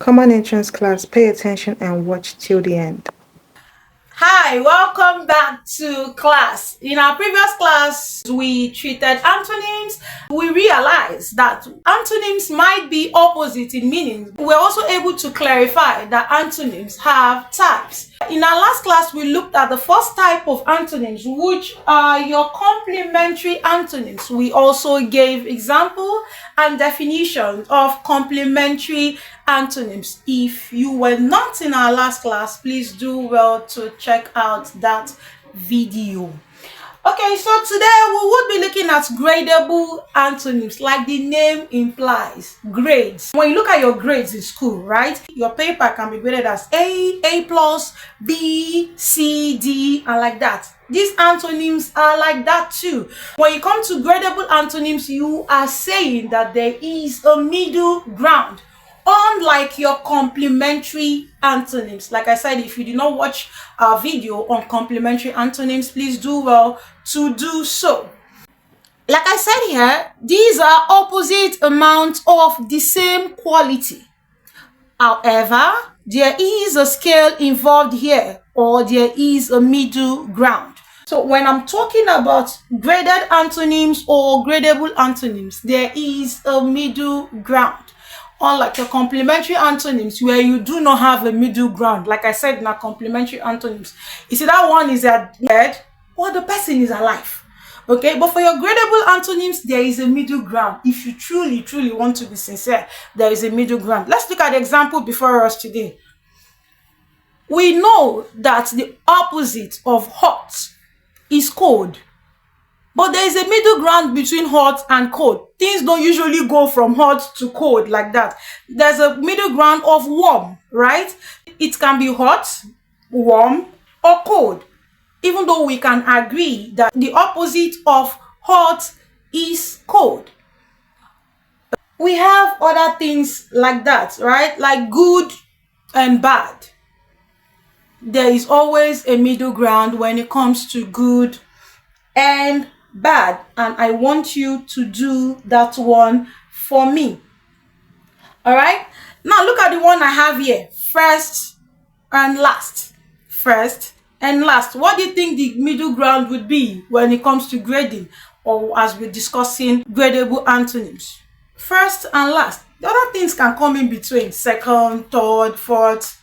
Common entrance class, pay attention and watch till the end. Hi, welcome back to class. In our previous class, we treated antonyms. We realized that antonyms might be opposite in meaning. We're also able to clarify that antonyms have types. In our last class, we looked at the first type of antonyms, which are your complementary antonyms. We also gave example and definition of complementary antonyms. If you were not in our last class, please do well to check out that video. Okay, so today we would be looking at gradable antonyms, like the name implies, grades. When you look at your grades in school, right, your paper can be graded as A plus, B, C, D, and like that. These antonyms are like that too. When you come to gradable antonyms, you are saying that there is a middle ground. Unlike your complementary antonyms, like I said, if you did not watch our video on complementary antonyms, please do well to do so. Like I said here, these are opposite amounts of the same quality. However, there is a scale involved here, or there is a middle ground. So when I'm talking about graded antonyms or gradable antonyms, there is a middle ground. Unlike your complementary antonyms, where you do not have a middle ground, like I said in our complementary antonyms, you see that one is dead or the person is alive. Okay, but for your gradable antonyms, there is a middle ground. If you truly want to be sincere, there is a middle ground. Let's look at the example before us today. We know that the opposite of hot is cold. But there is a middle ground between hot and cold. Things don't usually go from hot to cold like that. There's a middle ground of warm, right? It can be hot, warm, or cold. Even though we can agree that the opposite of hot is cold. We have other things like that, right? Like good and bad. There is always a middle ground when it comes to good and bad, and I want you to do that one for me. All right, now look at the one I have here, first and last. First and last. What do you think the middle ground would be when it comes to grading, or as we're discussing gradable antonyms? First and last. The other things can come in between, second, third, fourth.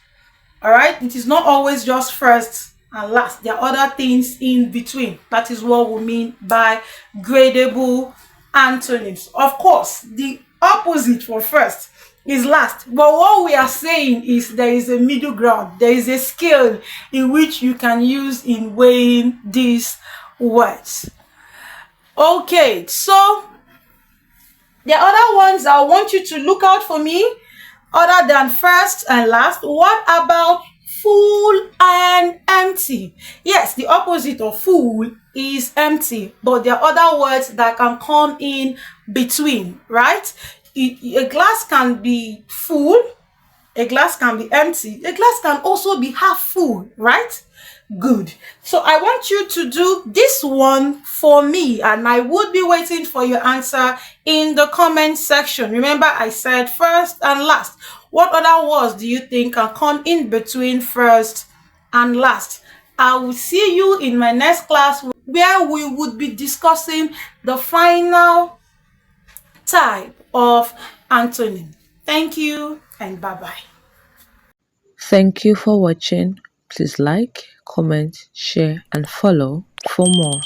All right, it is not always just first and last. There are other things in between. That is what we mean by gradable antonyms. Of course, the opposite for first is last. But what we are saying is there is a middle ground. There is a scale in which you can use in weighing these words. Okay, so there are other ones I want you to look out for me other than first and last. What about full and empty? Yes, the opposite of full is empty, but there are other words that can come in between, right? A glass can be full, a glass can be empty, a glass can also be half full, right? Good. So I want you to do this one for me, and I would be waiting for your answer in the comment section. Remember, I said first and last. What other words do you think can come in between first and last? I will see you in my next class, where we would be discussing the final type of antonym. Thank you and bye-bye. Thank you for watching. Please like, comment, share, and follow for more.